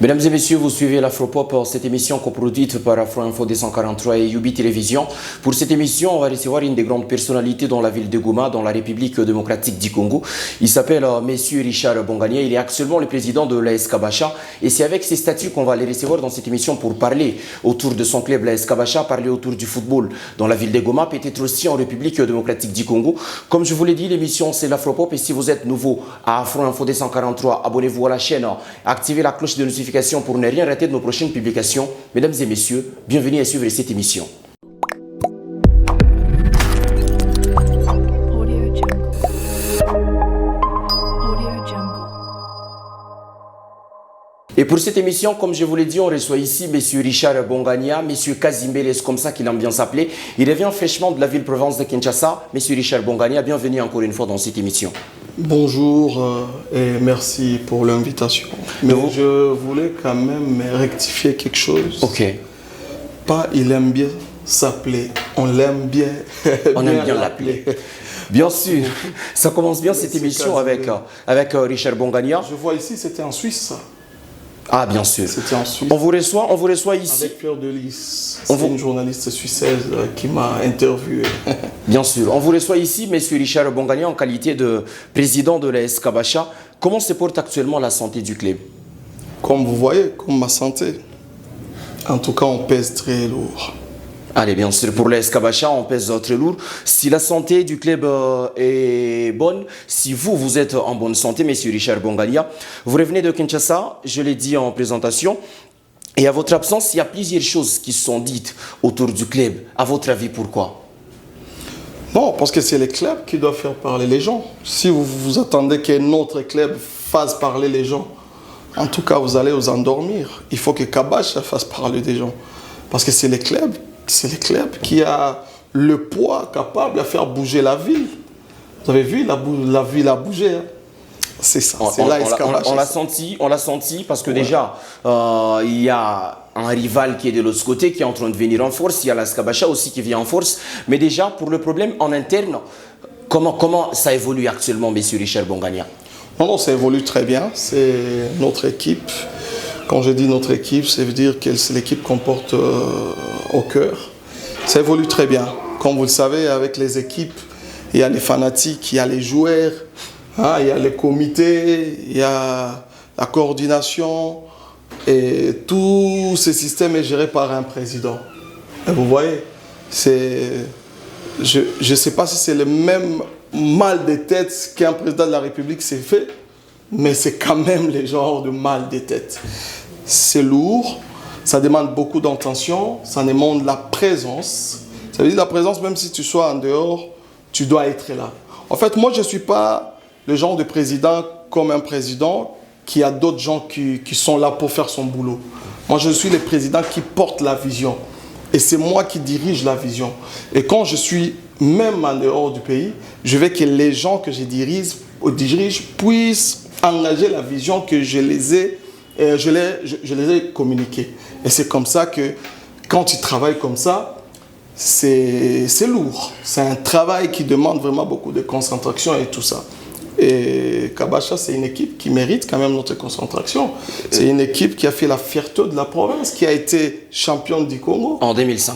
Mesdames et messieurs, vous suivez l'Afropop, cette émission coproduite par Afro Info 243 et Yubi Télévision. Pour cette émission, on va recevoir une des grandes personnalités dans la ville de Goma, dans la République démocratique du Congo. Il s'appelle Monsieur Richard Bongania. Il est actuellement le président de l'AS Kabasha. Et c'est avec ces statuts qu'on va les recevoir dans cette émission pour parler autour de son club, l'AS Kabasha, parler autour du football dans la ville de Goma, peut-être aussi en République démocratique du Congo. Comme je vous l'ai dit, l'émission c'est l'Afropop. Et si vous êtes nouveau à Afro Info 243, abonnez-vous à la chaîne, activez la cloche de notification pour ne rien rater de nos prochaines publications. Mesdames et messieurs, bienvenue à suivre cette émission. Et pour cette émission, comme je vous l'ai dit, on reçoit ici M. Richard Bongania, M. Kazimbele, c'est comme ça qu'il aime bien s'appeler. Il revient fraîchement de la ville-province de Kinshasa. M. Richard Bongania, bienvenue encore une fois dans cette émission. Bonjour et merci pour l'invitation. Mais je voulais quand même rectifier quelque chose. Ok. Pas il aime bien s'appeler, on l'aime bien. On aime bien l'appeler. Bien sûr, ça commence bien cette émission avec Richard Bongania. Je vois ici, c'était en Suisse ça. Ah, bien sûr. C'était en Suisse. On vous reçoit ici. Avec Fleur de Lys. C'est une journaliste suissaise qui m'a interviewé. Bien sûr. On vous reçoit ici, M. Richard Bongania, en qualité de président de l'AS Kabasha. Comment se porte actuellement la santé du club? Comme vous voyez, comme ma santé. En tout cas, on pèse très lourd. Allez, bien sûr, pour l'AS Kabasha, on pèse très lourd. Si la santé du club est bonne, si vous êtes en bonne santé, M. Richard Bongania, vous revenez de Kinshasa, je l'ai dit en présentation, et à votre absence, il y a plusieurs choses qui sont dites autour du club. À votre avis, pourquoi? Non, parce que c'est les clubs qui doivent faire parler les gens. Si vous vous attendez qu'un autre club fasse parler les gens, en tout cas, vous allez vous endormir. Il faut que Kabasha fasse parler des gens. Parce que c'est les clubs. C'est les clubs qui a le poids capable de faire bouger la ville. Vous avez vu, la ville a bougé. Hein. C'est ça, c'est là on l'a senti parce que déjà, il y a un rival qui est de l'autre côté, qui est en train de venir en force. Il y a l'AS Kabasha aussi qui vient en force. Mais déjà, pour le problème en interne, comment ça évolue actuellement, M. Richard Bongania? Non, ça évolue très bien. C'est notre équipe. Quand je dis notre équipe, ça veut dire que c'est l'équipe qu'on porte au cœur. Ça évolue très bien. Comme vous le savez, avec les équipes, il y a les fanatiques, il y a les joueurs, hein, il y a les comités, il y a la coordination. Et tout ce système est géré par un président. Et vous voyez, je ne sais pas si c'est le même mal de tête qu'un président de la République s'est fait, mais c'est quand même le genre de mal de tête. C'est lourd, ça demande beaucoup d'intention, ça demande la présence. Ça veut dire la présence, même si tu sois en dehors, tu dois être là. En fait, moi, je ne suis pas le genre de président comme un président qui a d'autres gens qui sont là pour faire son boulot. Moi, je suis le président qui porte la vision. Et c'est moi qui dirige la vision. Et quand je suis même en dehors du pays, je veux que les gens que je dirige puissent engager la vision que je les ai communiquées. Et c'est comme ça que quand tu travailles comme ça, c'est lourd. C'est un travail qui demande vraiment beaucoup de concentration et tout ça. Et Kabasha, c'est une équipe qui mérite quand même notre concentration. C'est une équipe qui a fait la fierté de la province, qui a été championne du Congo. En 2005.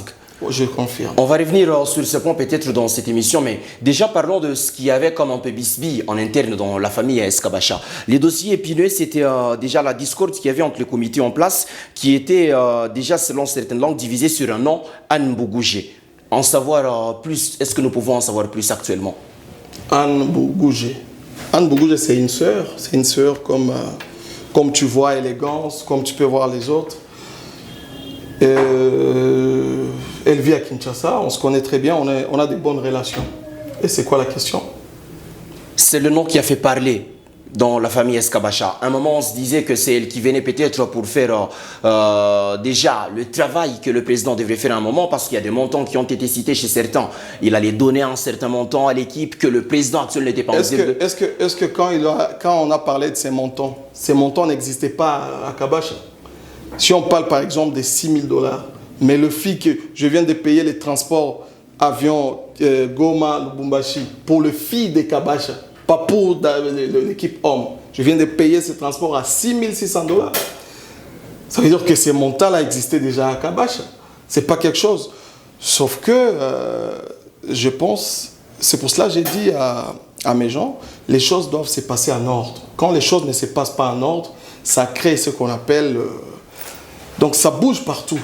Je confirme. On va revenir sur ce point peut-être dans cette émission, mais déjà parlons de ce qu'il y avait comme un peu bisbille en interne dans la famille AS Kabasha. Les dossiers épineux, c'était déjà la discorde qu'il y avait entre les comités en place, qui était déjà, selon certaines langues, divisée sur un nom, Anne Bougougé. En savoir plus, est-ce que nous pouvons en savoir plus actuellement? Anne Bougougé. Anne Bougougé, c'est une sœur comme tu vois élégance, comme tu peux voir les autres. Elle vit à Kinshasa, on se connaît très bien, on a des bonnes relations. Et c'est quoi la question? C'est le nom qui a fait parler dans la famille AS Kabasha. À un moment, on se disait que c'est elle qui venait peut-être pour faire déjà le travail que le président devrait faire à un moment, parce qu'il y a des montants qui ont été cités chez certains. Il allait donner un certain montant à l'équipe que le président actuel n'était pas en mesure de... Est-ce que quand on a parlé de ces montants n'existaient pas à Kabasha? Si on parle par exemple des 6 000 $, mais le fait que je viens de payer les transports avion Goma, Lubumbashi, pour le fille de Kabasha, pas pour l'équipe homme. Je viens de payer ce transport à 6 600 $. Ça veut dire que ces montants-là existaient déjà à Kabacha. C'est pas quelque chose. Sauf que, je pense, c'est pour cela que j'ai dit à mes gens, les choses doivent se passer en ordre. Quand les choses ne se passent pas en ordre, ça crée ce qu'on appelle... donc ça bouge partout.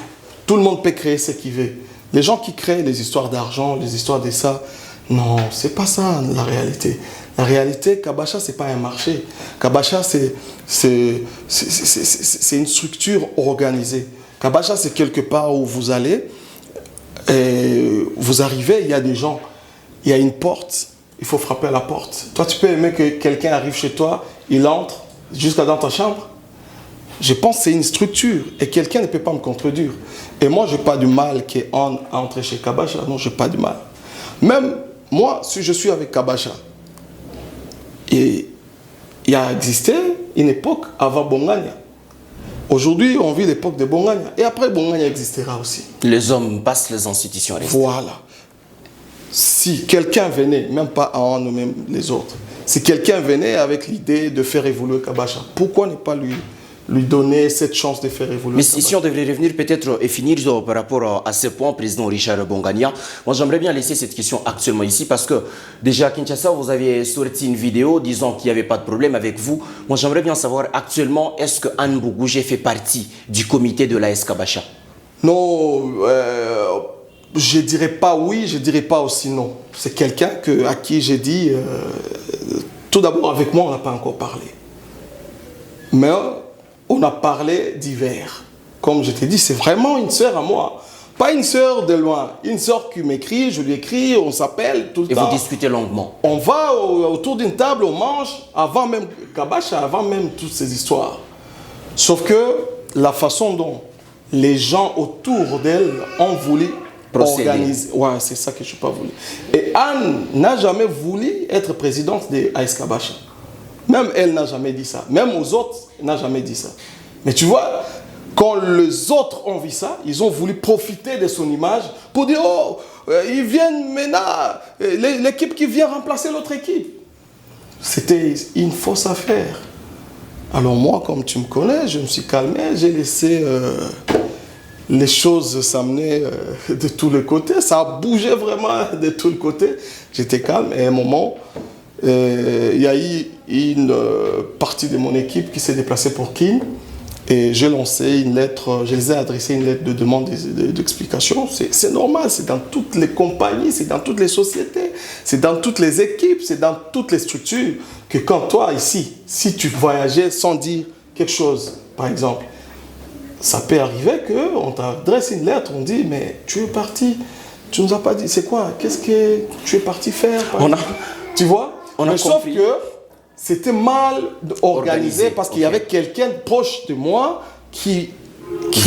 Tout le monde peut créer ce qu'il veut. Les gens qui créent les histoires d'argent, les histoires de ça, non, c'est pas ça la réalité. La réalité, Kabacha, c'est pas un marché. Kabacha, c'est une structure organisée. Kabacha, c'est quelque part où vous allez, et vous arrivez, il y a des gens, il y a une porte, il faut frapper à la porte. Toi, tu peux aimer que quelqu'un arrive chez toi, il entre jusqu'à dans ta chambre. Je pense que c'est une structure et quelqu'un ne peut pas me contredire. Et moi, je n'ai pas du mal qu'on entre chez Kabacha. Non, je n'ai pas du mal. Même moi, si je suis avec Kabacha, et il y a existé une époque avant Bongania. Aujourd'hui, on vit l'époque de Bongania. Et après, Bongania existera aussi. Les hommes passent, les institutions restent. Voilà. Si quelqu'un venait, même pas en nous, même les autres, si quelqu'un venait avec l'idée de faire évoluer Kabacha, pourquoi ne pas lui donner cette chance de faire évoluer. Mais si on devrait revenir peut-être et finir par rapport à ce point, président Richard Bongania, moi j'aimerais bien laisser cette question actuellement ici parce que déjà à Kinshasa, vous avez sorti une vidéo disant qu'il n'y avait pas de problème avec vous. Moi j'aimerais bien savoir actuellement, est-ce que Anne Bougougé fait partie du comité de l'AS Kabacha? Non, je dirais pas oui, je dirais pas aussi non. C'est quelqu'un à qui j'ai dit, tout d'abord avec moi on n'a pas encore parlé. Mais on a parlé d'hiver. Comme je t'ai dit, c'est vraiment une sœur à moi. Pas une sœur de loin. Une sœur qui m'écrit, je lui écris, on s'appelle tout le temps. Et vous discutez longuement. On va autour d'une table, on mange, avant même Kabacha, avant même toutes ces histoires. Sauf que la façon dont les gens autour d'elle ont voulu organiser. Ouais, c'est ça que je n'ai pas voulu. Et Anne n'a jamais voulu être présidente de AS Kabacha. Même elle n'a jamais dit ça. Même aux autres, elle n'a jamais dit ça. Mais tu vois, quand les autres ont vu ça, ils ont voulu profiter de son image pour dire, oh, ils viennent maintenant, l'équipe qui vient remplacer l'autre équipe. C'était une fausse affaire. Alors moi, comme tu me connais, je me suis calmé, j'ai laissé les choses s'amener de tous les côtés. Ça a bougé vraiment de tous les côtés. J'étais calme et à un moment... il y a eu une partie de mon équipe qui s'est déplacée pour Kin et j'ai lancé une lettre, je les ai adressé une lettre de demande d'explication. C'est normal, c'est dans toutes les compagnies, c'est dans toutes les sociétés, c'est dans toutes les équipes, c'est dans toutes les structures que quand toi ici, si tu voyageais sans dire quelque chose, par exemple, ça peut arriver qu'on t'adresse une lettre, on dit mais tu es parti, tu nous as pas dit, c'est quoi, qu'est-ce que tu es parti faire tu vois? Mais sauf que c'était mal organisé parce qu'il y avait quelqu'un proche de moi qui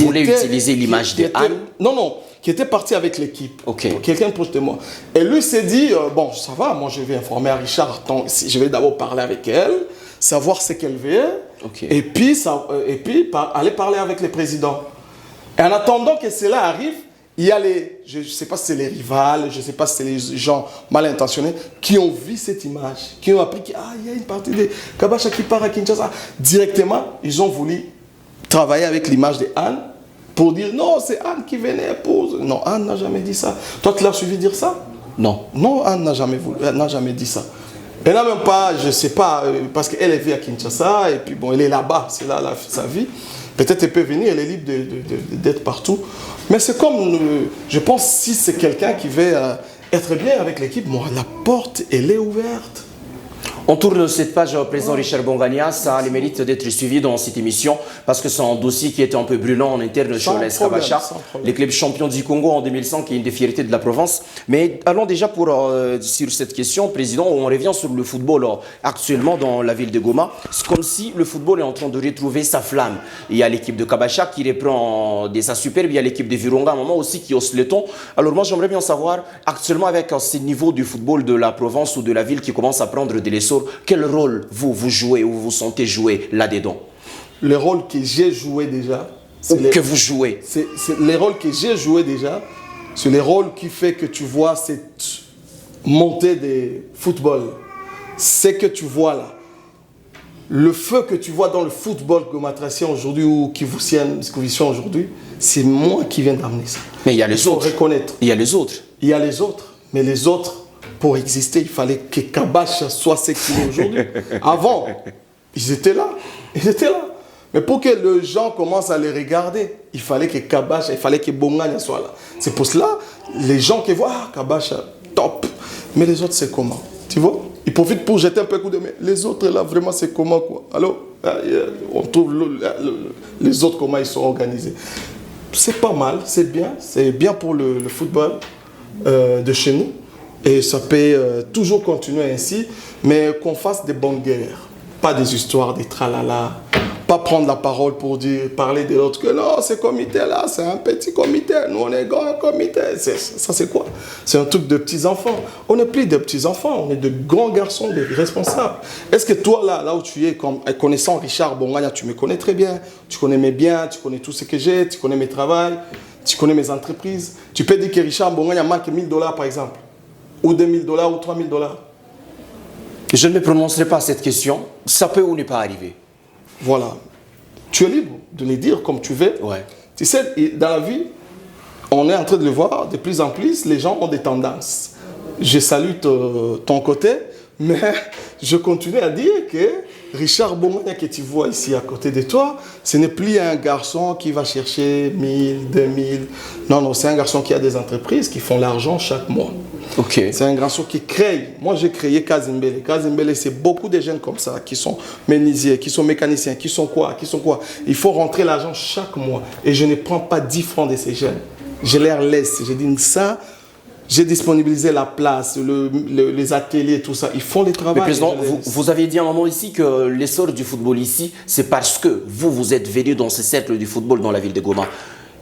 voulait utiliser l'image de Anne. Non, qui était parti avec l'équipe. Okay. Quelqu'un proche de moi. Et lui s'est dit, bon, ça va, moi je vais informer à Richard, je vais d'abord parler avec elle, savoir ce qu'elle veut, et puis aller parler avec le président. Et en attendant que cela arrive, il y a je ne sais pas si c'est les rivales, je ne sais pas si c'est les gens mal intentionnés qui ont vu cette image, qui ont appris qu'il y a une partie de Kabacha qui part à Kinshasa. Directement, ils ont voulu travailler avec l'image de Anne pour dire non, c'est Anne qui venait pour... Non, Anne n'a jamais dit ça. Toi, tu l'as suivi dire ça? Non. Non, Anne n'a jamais dit ça. Elle n'a même pas, je ne sais pas, parce qu'elle est venue à Kinshasa et puis bon, elle est là-bas, c'est là sa vie. Peut-être elle peut venir, elle est libre d'être partout. Mais c'est comme, je pense, si c'est quelqu'un qui veut être bien avec l'équipe, moi, la porte, elle est ouverte. On tourne cette page au président Richard Bongania. Ça a le mérite d'être suivi dans cette émission parce que c'est un dossier qui était un peu brûlant en interne sur l'AS Kabacha. Les clubs champions du Congo en 2005 qui est une des fiertés de la province. Mais allons déjà sur cette question, président, on revient sur le football actuellement dans la ville de Goma. C'est comme si le football est en train de retrouver sa flamme. Il y a l'équipe de Kabacha qui reprend sa superbe. Il y a l'équipe de Virunga à un moment aussi qui hausse le ton. Alors moi, j'aimerais bien savoir, actuellement avec ce niveau du football de la province ou de la ville qui commence à prendre de l'essor, quel rôle vous jouez ou vous sentez jouer là-dedans? Le rôle que j'ai joué déjà. Que vous jouez. C'est les rôles que j'ai joué déjà. C'est les rôles qui fait que tu vois cette montée de football. C'est que tu vois là. Le feu que tu vois dans le football gomatracien aujourd'hui ou Kivusian aujourd'hui, c'est moi qui viens d'amener ça. Mais il y a les autres. Reconnaître. Il y a les autres. Il y a les autres. Mais les autres, pour exister, il fallait que Kabacha soit ce qu'il est aujourd'hui. Avant, ils étaient là. Ils étaient là. Mais pour que les gens commencent à les regarder, il fallait que Kabacha, il fallait que Bongania soit là. C'est pour cela, les gens qui voient, ah, Kabacha, top. Mais les autres, c'est comment? Tu vois? Ils profitent pour jeter un peu de coup de main. Les autres, là, vraiment, c'est comment, quoi? Alors, on trouve les autres, comment ils sont organisés. C'est pas mal, c'est bien pour le football de chez nous. Et ça peut toujours continuer ainsi, mais qu'on fasse des bonnes guerres. Pas des histoires, des tralala. Pas prendre la parole pour parler de l'autre que non, ce comité-là, c'est un petit comité. Nous, on est grand comité. Ça, c'est quoi? C'est un truc de petits-enfants. On n'est plus de petits-enfants, on est de grands garçons, des responsables. Est-ce que toi, là où tu es, connaissant Richard Bongania, tu me connais très bien, tu connais mes biens, tu connais tout ce que j'ai, tu connais mes travails, tu connais mes entreprises. Tu peux dire que Richard Bongania manque $1000, par exemple, ou $2000, ou $3000. Je ne me prononcerai pas à cette question. Ça peut ou ne pas arriver. Voilà. Tu es libre de les dire comme tu veux. Ouais. Tu sais, dans la vie, on est en train de le voir, de plus en plus, les gens ont des tendances. Je salue ton côté, mais je continue à dire que Richard Bongania que tu vois ici à côté de toi, ce n'est plus un garçon qui va chercher 1000, 2000. Non, c'est un garçon qui a des entreprises qui font l'argent chaque mois. Okay. C'est un garçon qui crée. Moi, j'ai créé Kazimbele. Kazimbele, c'est beaucoup de jeunes comme ça qui sont menuisiers, qui sont mécaniciens, qui sont quoi. Il faut rentrer l'argent chaque mois. Et je ne prends pas 10 francs de ces jeunes. Je les laisse. Je dis ça. J'ai disponibilisé la place, les ateliers, tout ça. Ils font le travail. Mais président, vous avez dit à un moment ici que l'essor du football ici, c'est parce que vous êtes venu dans ce cercle du football dans la ville de Goma.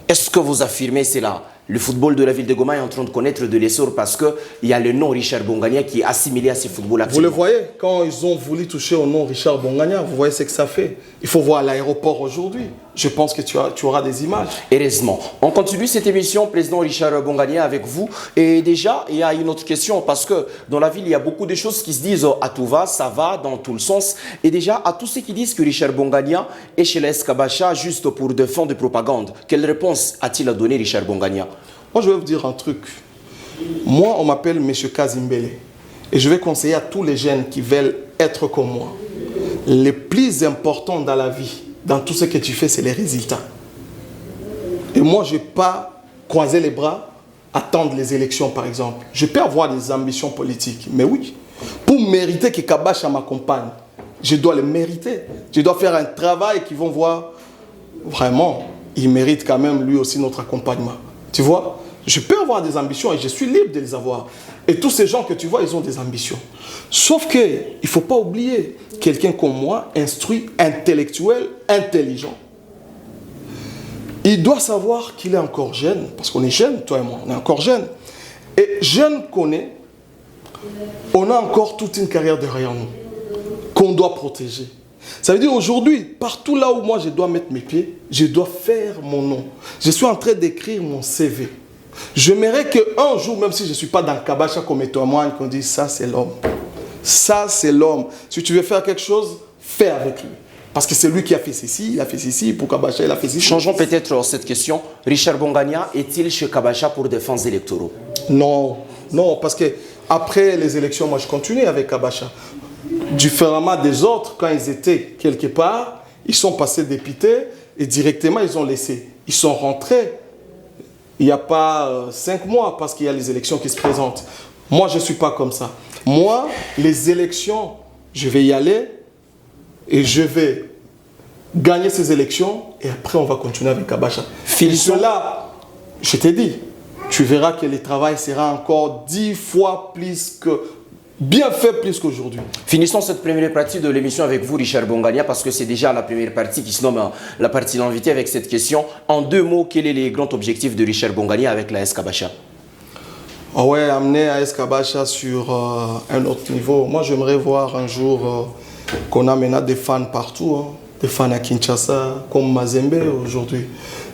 Est-ce que vous affirmez cela? Le football de la ville de Goma est en train de connaître de l'essor parce qu'il y a le nom Richard Bongania qui est assimilé à ce football actuellement. Vous le voyez, quand ils ont voulu toucher au nom Richard Bongania, vous voyez ce que ça fait. Il faut voir l'aéroport aujourd'hui. Je pense que tu auras des images. Heureusement. On continue cette émission, président Richard Bongania, avec vous. Et déjà, il y a une autre question parce que dans la ville, il y a beaucoup de choses qui se disent à tout va, ça va, dans tout le sens. Et déjà, à tous ceux qui disent que Richard Bongania est chez les Kabacha juste pour des fonds de propagande, quelle réponse a-t-il à donner Richard Bongania? Moi, je vais vous dire un truc. Moi, on m'appelle M. Kazimbele. Et je vais conseiller à tous les jeunes qui veulent être comme moi. Le plus important dans la vie, dans tout ce que tu fais, c'est les résultats. Et moi, je ne vais pas croiser les bras, attendre les élections, par exemple. Je peux avoir des ambitions politiques, mais oui. Pour mériter que Kabacha m'accompagne, je dois le mériter. Je dois faire un travail qu'ils vont voir. Vraiment, il mérite quand même, lui aussi, notre accompagnement. Tu vois, je peux avoir des ambitions et je suis libre de les avoir. Et tous ces gens que tu vois, ils ont des ambitions. Sauf qu'il ne faut pas oublier, quelqu'un comme moi, instruit, intellectuel, intelligent. Il doit savoir qu'il est encore jeune, parce qu'on est jeune, toi et moi, on est encore jeune. Et jeune qu'on est, on a encore toute une carrière derrière nous, qu'on doit protéger. Ça veut dire aujourd'hui, partout là où moi je dois mettre mes pieds, je dois faire mon nom. Je suis en train d'écrire mon CV. J'aimerais qu'un jour, même si je ne suis pas dans Kabacha comme témoin, qu'on dise ça c'est l'homme. Ça c'est l'homme. Si tu veux faire quelque chose, fais avec lui. Parce que c'est lui qui a fait ceci, il a fait ceci, pour Kabacha il a fait ceci. Changeons peut-être cette question. Richard Bongania est-il chez Kabacha pour des fins électoraux? Non, non, parce que après les élections, moi je continue avec Kabacha. Différemment des autres, quand ils étaient quelque part, ils sont passés députés et directement ils ont laissé. Ils sont rentrés il n'y a pas 5 mois parce qu'il y a les élections qui se présentent. Moi, je ne suis pas comme ça. Moi, les élections, je vais y aller et je vais gagner ces élections et après on va continuer avec Kabacha. Et cela, je t'ai dit, tu verras que le travail sera encore 10 fois plus que... bien fait plus qu'aujourd'hui. Finissons cette première partie de l'émission avec vous, Richard Bongania, parce que c'est déjà la première partie qui se nomme la partie d'invité avec cette question. En 2 mots, quel est le grand objectif de Richard Bongania avec l'AS Kabacha? Ah ouais, amener AS Kabacha sur un autre niveau. Moi, j'aimerais voir un jour qu'on a maintenant des fans partout, hein, des fans à Kinshasa, comme Mazembe aujourd'hui.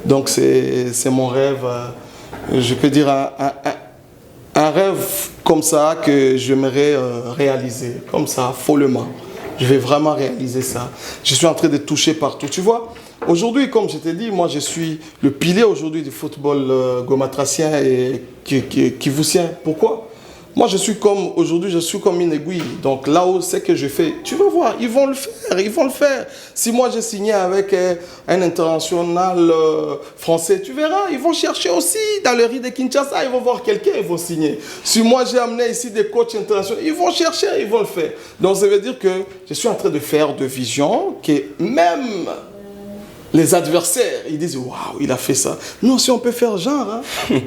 Donc, c'est mon rêve, je peux dire un rêve comme ça que j'aimerais réaliser, comme ça, follement. Je vais vraiment réaliser ça. Je suis en train de toucher partout. Tu vois, aujourd'hui, comme je t'ai dit, moi, je suis le pilier aujourd'hui du football gomatracien et kivoussien. Pourquoi? Moi, aujourd'hui, je suis comme une aiguille. Donc, là où c'est que je fais, tu vas voir, ils vont le faire. Si moi, j'ai signé avec un international français, tu verras, ils vont chercher aussi dans le riz de Kinshasa, ils vont voir quelqu'un, ils vont signer. Si moi, j'ai amené ici des coachs internationaux, ils vont chercher, ils vont le faire. Donc, ça veut dire que je suis en train de faire de vision que même les adversaires, ils disent « Waouh, il a fait ça ». Nous aussi, on peut faire genre. Hein.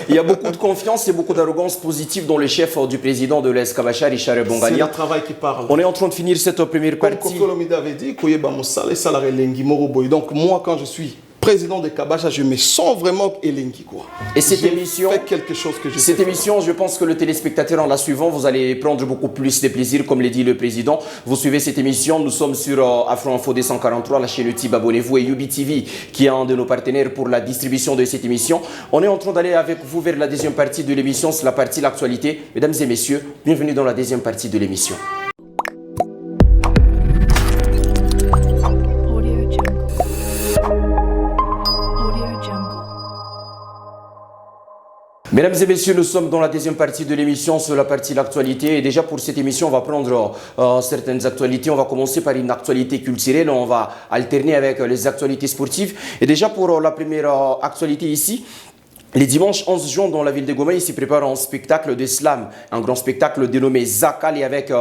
Il y a beaucoup de confiance et beaucoup d'arrogance positive dans le chef du président de l'AS Kabacha, Richard Bongania. C'est le travail qui parle. On est en train de finir cette première partie. Comme Koko Olomide avait dit, donc moi, quand je suis président de Kabacha, je me sens vraiment Elengi, quoi. Et cette émission, fait quelque chose que je cette émission, je pense que le téléspectateur en la suivant, vous allez prendre beaucoup plus de plaisir, comme l'a dit le président. Vous suivez cette émission, nous sommes sur Afro Info 243, la chaîne YouTube, abonnez-vous, et Yubi TV, qui est un de nos partenaires pour la distribution de cette émission. On est en train d'aller avec vous vers la deuxième partie de l'émission, c'est la partie l'actualité. Mesdames et messieurs, bienvenue dans la deuxième partie de l'émission. Mesdames et messieurs, nous sommes dans la deuxième partie de l'émission sur la partie l'actualité. Et déjà pour cette émission, on va prendre certaines actualités. On va commencer par une actualité culturelle. On va alterner avec les actualités sportives. Et déjà pour la première actualité ici, les dimanches 11 juin, dans la ville de Goma, il s'y prépare un spectacle de slam, un grand spectacle dénommé Zakali avec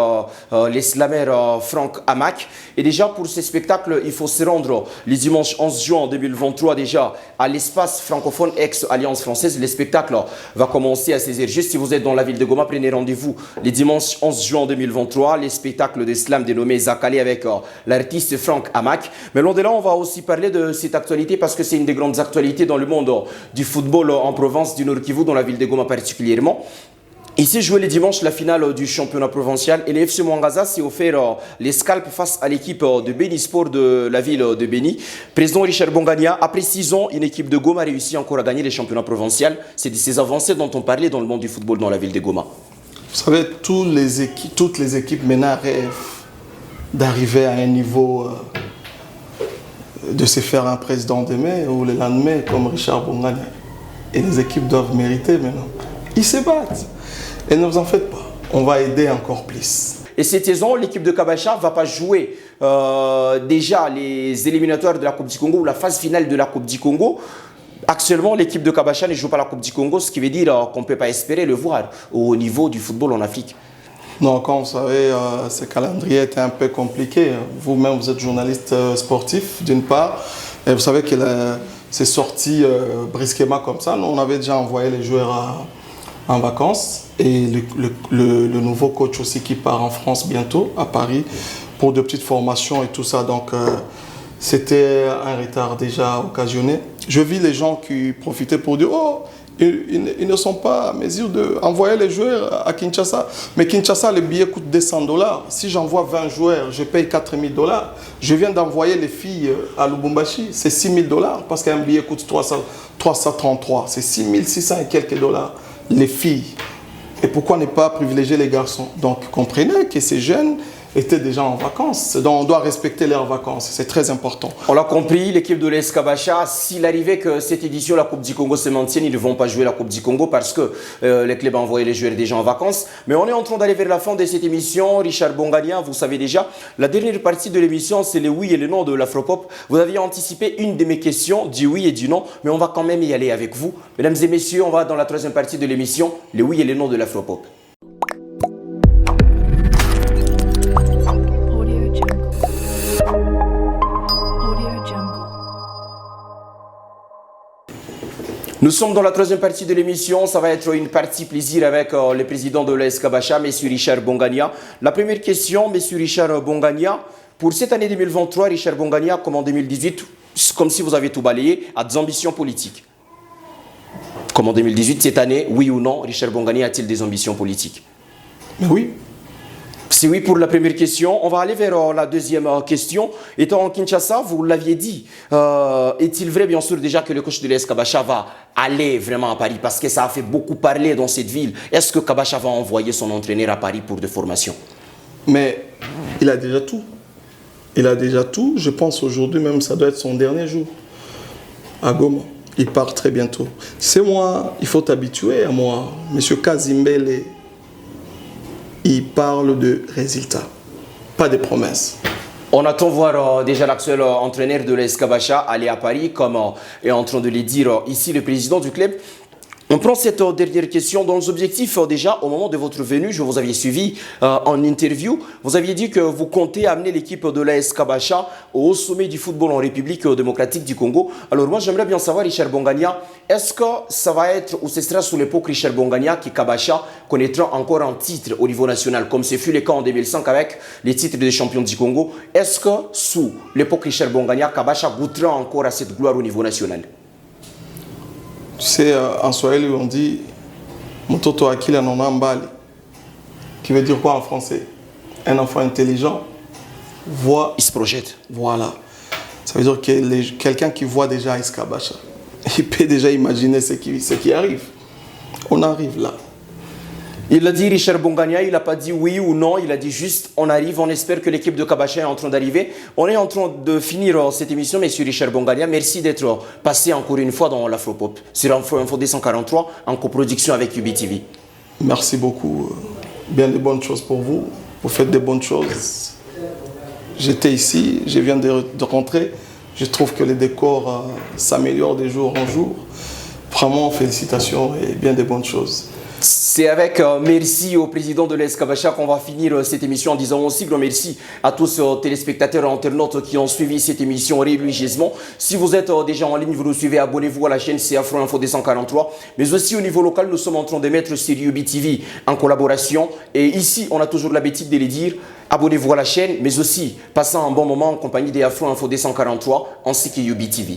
les slameurs Franck Amak. Et déjà, pour ce spectacle, il faut se rendre les dimanches 11 juin 2023 déjà à l'espace francophone ex-Alliance française. Le spectacle va commencer à 16h. Juste si vous êtes dans la ville de Goma, prenez rendez-vous les dimanches 11 juin 2023, les spectacles de slam dénommé Zakali avec l'artiste Franck Amak. Mais l'au-delà, on va aussi parler de cette actualité parce que c'est une des grandes actualités dans le monde du football en province du Nord Kivu, dans la ville de Goma particulièrement. Ici, joué le dimanche la finale du championnat provincial et le FC Mwangaza s'est offert les scalps face à l'équipe de Beni Sport de la ville de Beni. Président Richard Bongania, après 6 ans, une équipe de Goma a réussi encore à gagner les championnats provincial. C'est de ces avancées dont on parlait dans le monde du football dans la ville de Goma. Vous savez, toutes les équipes maintenant rêvent d'arriver à un niveau de se faire un président demain ou le lendemain comme Richard Bongania. Et les équipes doivent mériter maintenant. Ils se battent. Et ne vous en faites pas. On va aider encore plus. Et cette saison, l'équipe de Kabacha ne va pas jouer déjà les éliminatoires de la Coupe du Congo ou la phase finale de la Coupe du Congo. Actuellement, l'équipe de Kabacha ne joue pas la Coupe du Congo, ce qui veut dire qu'on ne peut pas espérer le voir au niveau du football en Afrique. Non, comme vous savez, ce calendrier était un peu compliqué. Vous-même, vous êtes journaliste sportif, d'une part. Et vous savez que c'est sorti brusquement comme ça. Nous, on avait déjà envoyé les joueurs en vacances. Et le nouveau coach aussi qui part en France bientôt, à Paris, pour de petites formations et tout ça. Donc, c'était un retard déjà occasionné. Je vis les gens qui profitaient pour dire « Oh, ils ne sont pas à mesure d'envoyer les joueurs à Kinshasa. » Mais Kinshasa, le billet coûte $200. Si j'envoie 20 joueurs, je paye $4000. Je viens d'envoyer les filles à Lubumbashi, c'est $6000 parce qu'un billet coûte 333. C'est 6600 et quelques dollars, les filles. Et pourquoi ne pas privilégier les garçons? Donc, comprenez que ces jeunes étaient déjà en vacances. Donc, on doit respecter leurs vacances. C'est très important. On l'a compris, l'équipe de l'AS Kabacha, s'il arrivait que cette édition, la Coupe du Congo se maintienne, ils ne vont pas jouer la Coupe du Congo parce que les clubs ont envoyé les joueurs déjà en vacances. Mais on est en train d'aller vers la fin de cette émission. Richard Bongania, vous savez déjà, la dernière partie de l'émission, c'est le oui et le non de l'Afropop. Vous aviez anticipé une de mes questions, du oui et du non, mais on va quand même y aller avec vous. Mesdames et messieurs, on va dans la troisième partie de l'émission, le oui et le non de l'Afropop. Nous sommes dans la troisième partie de l'émission. Ça va être une partie plaisir avec le président de l'AS Kabacha, M. Richard Bongania. La première question, M. Richard Bongania. Pour cette année 2023, Richard Bongania, comme en 2018, comme si vous avez tout balayé, a des ambitions politiques. Comme en 2018, cette année, oui ou non, Richard Bongania a-t-il des ambitions politiques? Mais oui. C'est oui pour la première question. On va aller vers la deuxième question. Étant en Kinshasa, vous l'aviez dit, est-il vrai bien sûr déjà que le coach de l'AS Kabacha va aller vraiment à Paris parce que ça a fait beaucoup parler dans cette ville? Est-ce que Kabacha va envoyer son entraîneur à Paris pour des formations? Mais Il a déjà tout. Il a déjà tout. Je pense aujourd'hui même, ça doit être son dernier jour à Goma. Il part très bientôt. C'est moi, il faut t'habituer à moi. Monsieur Kazimbele, il parle de résultats, pas de promesses. On attend voir déjà l'actuel entraîneur de l'AS Kabasha aller à Paris, comme est en train de le dire ici le président du club. On prend cette dernière question dans les objectifs. Déjà, au moment de votre venue, je vous avais suivi en interview. Vous aviez dit que vous comptez amener l'équipe de l'AS Kabasha au sommet du football en République démocratique du Congo. Alors moi, j'aimerais bien savoir, Richard Bongania, est-ce que ça va être ou ce sera sous l'époque Richard Bongania que Kabasha connaîtra encore un titre au niveau national, comme ce fut le cas en 2005 avec les titres de champion du Congo? Est-ce que sous l'époque Richard Bongania, Kabasha goûtera encore à cette gloire au niveau national? Tu sais, en Swahili, on dit Mototo Akila Nona Mbali, qui veut dire quoi en français? Un enfant intelligent voit. Il se projette. Voilà. Ça veut dire que quelqu'un qui voit déjà AS Kabasha, il peut déjà imaginer ce qui arrive. On arrive là. Il a dit Richard Bongania, il n'a pas dit oui ou non, il a dit juste on arrive, on espère que l'équipe de Kabasha est en train d'arriver. On est en train de finir cette émission, monsieur Richard Bongania. Merci d'être passé encore une fois dans l'Afropop sur Info 243 en coproduction avec UBTV. Merci beaucoup. Bien de bonnes choses pour vous. Vous faites de bonnes choses. J'étais ici, je viens de rentrer. Je trouve que le décor s'améliore de jour en jour. Vraiment, félicitations et bien de bonnes choses. C'est avec merci au président de l'AS Kabasha qu'on va finir cette émission en disant aussi grand merci à tous téléspectateurs et internautes qui ont suivi cette émission religieusement. Si vous êtes déjà en ligne, vous nous suivez, abonnez-vous à la chaîne, c'est Afro Info 243. Mais aussi au niveau local, nous sommes en train de mettre sur UBTV en collaboration. Et ici, on a toujours l'habitude de les dire, abonnez-vous à la chaîne, mais aussi passez un bon moment en compagnie des Afro Info 243 ainsi que UBTV.